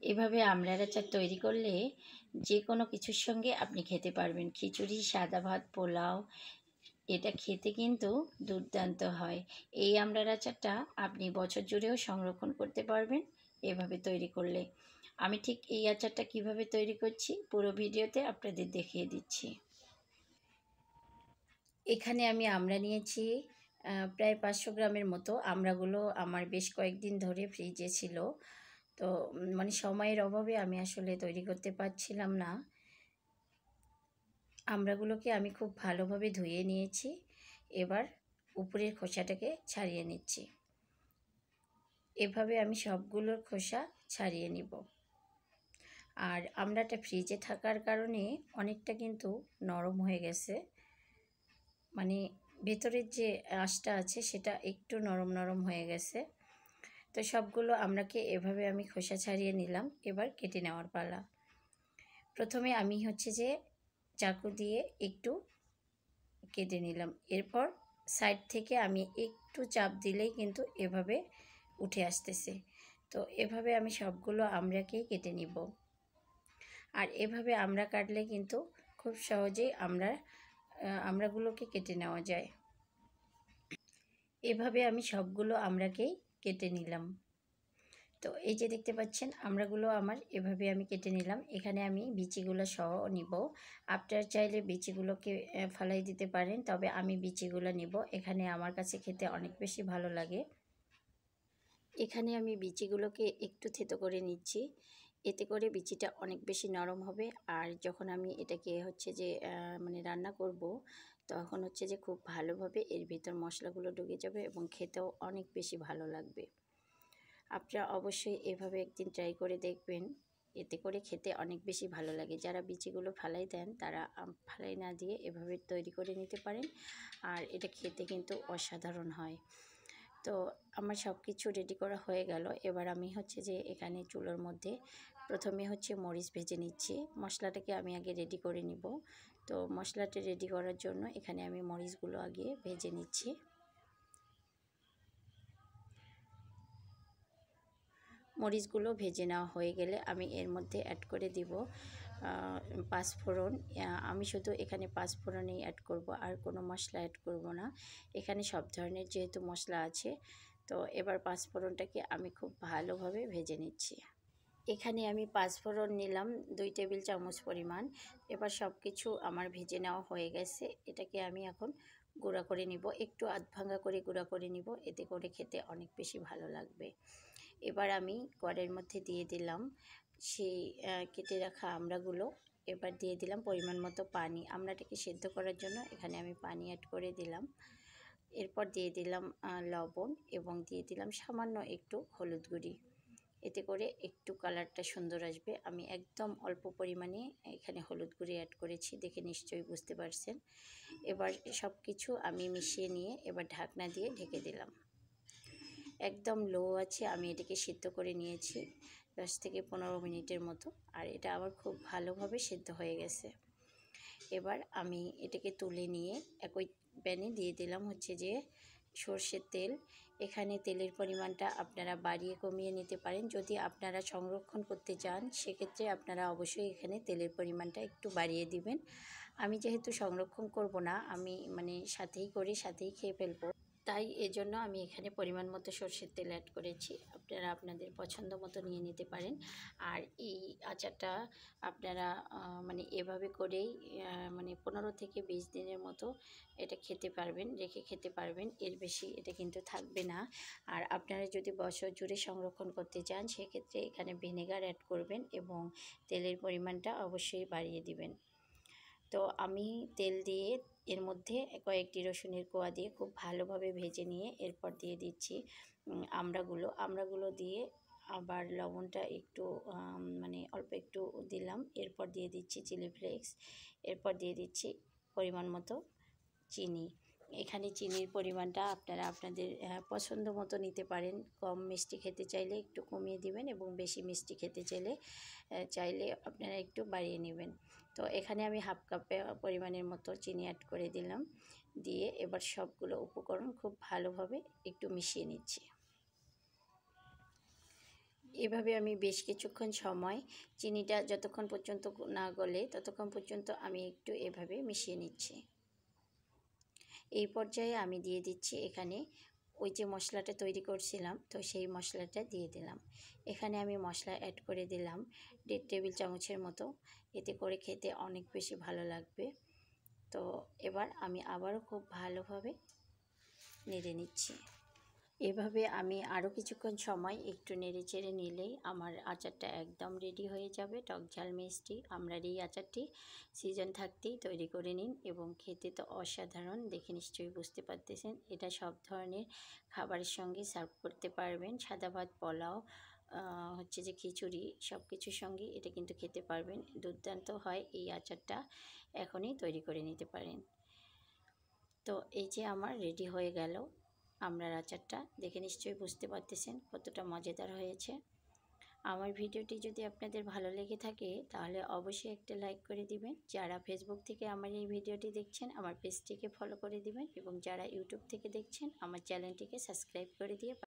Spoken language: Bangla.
এভাবে আমড়ার আচার তৈরি করলে যে কোনো কিছুর সঙ্গে আপনি খেতে পারবেন। খিচুড়ি, সাদা ভাত, পোলাও, এটা খেতে কিন্তু দুর্দান্ত হয়। এই আমড়ার আচারটা আপনি বছর জুড়েও সংরক্ষণ করতে পারবেন এভাবে তৈরি করলে। আমি ঠিক এই আচারটা কিভাবে তৈরি করছি পুরো ভিডিওতে আপনাদের দেখিয়ে দিচ্ছি। এখানে আমি আমড়া নিয়েছি প্রায় 500 গ্রামের মতো। আমড়াগুলো আমার বেশ কয়েকদিন ধরে ফ্রিজে ছিল। তো মানে সময়ের অভাবে আমি আসলে তৈরি করতে পারছিলাম না। আমড়াগুলোকে আমি খুব ভালোভাবে ধুয়ে নিয়েছি। এবার উপরের খোসাটাকে ছাড়িয়ে নিচ্ছি। এভাবে আমি সবগুলোর খোসা ছাড়িয়ে নিব। আর আমড়াটা ফ্রিজে থাকার কারণে অনেকটা কিন্তু নরম হয়ে গেছে। মানে ভেতরের যে আঁশটা আছে সেটা একটু নরম নরম হয়ে গেছে। তো সবগুলো আমড়াকে এভাবে আমি খোসা ছাড়িয়ে নিলাম। এবার কেটে নেওয়ার পালা। প্রথমে আমি হচ্ছে যে চাকু দিয়ে একটু কেটে নিলাম। এরপর সাইড থেকে আমি একটু চাপ দিলেই কিন্তু এভাবে উঠে আসতেছে। তো এভাবে আমি সবগুলো আমড়াকেই কেটে নিব। আর এভাবে আমড়া কাটলে কিন্তু খুব সহজেই আমড়াগুলোকে কেটে নেওয়া যায়। এভাবে আমি সবগুলো আমড়াকেই কেটে নিলাম। তো এই যে দেখতে পাচ্ছেন আমড়াগুলো আমার এভাবে আমি কেটে নিলাম। এখানে আমি বিচিগুলো সহ নিব। আপনারা চাইলে বিচিগুলোকে ফালাই দিতে পারেন, তবে আমি বিচিগুলো নিব। এখানে আমার কাছে খেতে অনেক বেশি ভালো লাগে। এখানে আমি বিচিগুলোকে একটু থেতো করে নিচ্ছি। এতে করে বিচিটা অনেক বেশি নরম হবে। আর যখন আমি এটাকে হচ্ছে যে মানে রান্না করব, তখন হচ্ছে যে খুব ভালোভাবে এর ভিতর মশলাগুলো ঢুকে যাবে এবং খেতেও অনেক বেশি ভালো লাগবে। আপনারা অবশ্যই এভাবে একদিন ট্রাই করে দেখবেন। এতে করে খেতে অনেক বেশি ভালো লাগে। যারা বিচিগুলো ফালাই দেন তারা ফালাই না দিয়ে এভাবে তৈরি করে নিতে পারেন। আর এটা খেতে কিন্তু অসাধারণ হয়। তো আমার সব কিছু রেডি করা হয়ে গেল। এবার আমি হচ্ছে যে এখানে চুলোর মধ্যে প্রথমে হচ্ছে মরিচ ভেজে নিচ্ছি। মশলাটাকে আমি আগে রেডি করে নিব। তো মশলাটা রেডি করার জন্য এখানে আমি মরিচগুলো আগে ভেজে নিচ্ছি। মরিচগুলো ভেজে নেওয়া হয়ে গেলে আমি এর মধ্যে অ্যাড করে দিব পাঁচফোড়ন। আমি শুধু এখানে পাঁচফোড়নই অ্যাড করব, আর কোনো মশলা অ্যাড করব না। এখানে সব ধরনের যেহেতু মশলা আছে, তো এবার পাঁচফোড়নটাকে আমি খুব ভালোভাবে ভেজে নিচ্ছি। এখানে আমি পাঁচফোড়ন নিলাম 2 টেবিল চামচ পরিমাণ। এবার সব কিছু আমার ভেজে নেওয়া হয়ে গেছে। এটাকে আমি এখন গুঁড়া করে নিব, একটু আধ ভাঙা করে গুঁড়া করে নিব। এতে করে খেতে অনেক বেশি ভালো লাগবে। এবার আমি কড়াইয়ের মধ্যে দিয়ে দিলাম সেই কেটে রাখা আমড়াগুলো। এবার দিয়ে দিলাম পরিমাণ মতো পানি। আমড়াটাকে সেদ্ধ করার জন্য এখানে আমি পানি অ্যাড করে দিলাম। এরপর দিয়ে দিলাম লবণ এবং দিয়ে দিলাম সামান্য একটু হলুদ গুঁড়ি। এতে করে একটু কালারটা সুন্দর আসবে। আমি একদম অল্প পরিমাণে এখানে হলুদ গুঁড়ি অ্যাড করেছি, দেখে নিশ্চয়ই বুঝতে পারছেন। এবার সব কিছু আমি মিশিয়ে নিয়ে এবার ঢাকনা দিয়ে ঢেকে দিলাম। একদম লো আছে আমি এটাকে সিদ্ধ করে নিয়েছি 10 থেকে 15 মিনিটের মতো। আর এটা আমার খুব ভালোভাবে সিদ্ধ হয়ে গেছে। এবার আমি এটাকে তুলে নিয়ে একই প্যানে দিয়ে দিলাম হচ্ছে যে সর্ষের তেল। এখানে তেলের পরিমাণটা আপনারা বাড়িয়ে কমিয়ে নিতে পারেন। যদি আপনারা সংরক্ষণ করতে চান সেক্ষেত্রে আপনারা অবশ্যই এখানে তেলের পরিমাণটা একটু বাড়িয়ে দিবেন। আমি যেহেতু সংরক্ষণ করব না, আমি মানে সাথেই খেয়ে ফেলবো, তাই এজন্য আমি এখানে পরিমাণ মতো সর্ষের তেল অ্যাড করেছি। আপনারা আপনাদের পছন্দ মতো নিয়ে নিতে পারেন। আর এই আচারটা আপনারা মানে এভাবে করেই মানে 15 থেকে 20 দিনের মতো এটা খেতে পারবেন, রেখে খেতে পারবেন। এর বেশি এটা কিন্তু থাকবে না। আর আপনারা যদি বছর জুড়ে সংরক্ষণ করতে চান সেক্ষেত্রে এখানে ভিনেগার অ্যাড করবেন এবং তেলের পরিমাণটা অবশ্যই বাড়িয়ে দিবেন। তো আমি তেল দিয়ে এর মধ্যে কয়েকটি রসুনের কোয়া দিয়ে খুব ভালোভাবে ভেজে নিয়ে এরপর দিয়ে দিচ্ছি আমড়াগুলো দিয়ে আবার লবণটা একটু মানে অল্প একটু দিলাম। এরপর দিয়ে দিচ্ছি চিলি ফ্লেক্স। এরপর দিয়ে দিচ্ছি পরিমাণ মতো চিনি। এখানে চিনির পরিমাণটা আপনারা আপনাদের পছন্দ মতো নিতে পারেন। কম মিষ্টি খেতে চাইলে একটু কমিয়ে দিবেন এবং বেশি মিষ্টি খেতে চাইলে আপনারা একটু বাড়িয়ে নেবেন। তো এখানে আমি হাফ কাপ পরিমাণের মতো চিনি অ্যাড করে দিলাম। দিয়ে এবার সবগুলো উপকরণ খুব ভালোভাবে একটু মিশিয়ে নিচ্ছি। এভাবে আমি বেশ কিছুক্ষণ সময় চিনিটা যতক্ষণ পর্যন্ত না গলে ততক্ষণ পর্যন্ত আমি একটু এভাবে মিশিয়ে নিচ্ছি। এই পর্যায়ে আমি দিয়ে দিচ্ছি এখানে ওই যে মশলাটা তৈরি করছিলাম, তো সেই মশলাটা দিয়ে দিলাম। এখানে আমি মশলা অ্যাড করে দিলাম 1.5 টেবিল চামচের মতো, এতে করে খেতে অনেক বেশি ভালো লাগবে। তো এবার আমি আবারও খুব ভালোভাবে নেড়ে নিচ্ছি। এভাবে আমি আরও কিছুক্ষণ সময় একটু নেড়ে চেড়ে নিলেই আমার আচারটা একদম রেডি হয়ে যাবে। টক ঝাল মিষ্টি আমড়ার এই আচারটি সিজন থাকতেই তৈরি করে নিন এবং খেতে তো অসাধারণ, দেখে নিশ্চয়ই বুঝতে পারতেছেন। এটা সব ধরনের খাবারের সঙ্গে সার্ভ করতে পারবেন, সাদা ভাত, পোলাও, হচ্ছে যে খিচুড়ি, সব কিছুর সঙ্গে এটা কিন্তু খেতে পারবেন। দুর্দান্ত হয় এই আচারটা, এখনই তৈরি করে নিতে পারেন। তো এই যে আমার রেডি হয়ে গেল আমড়ার আচারটা, দেখে নিশ্চয়ই বুঝতে পারতেছেন কতটা মজাদার হয়েছে। আমার ভিডিওটি যদি আপনাদের ভালো লেগে থাকে তাহলে অবশ্যই একটা লাইক করে দিবেন। যারা ফেসবুক থেকে আমার এই ভিডিওটি দেখছেন আমার পেজটিকে ফলো করে দিবেন এবং যারা ইউটিউব থেকে দেখছেন আমার চ্যানেলটিকে সাবস্ক্রাইব করে দিয়ে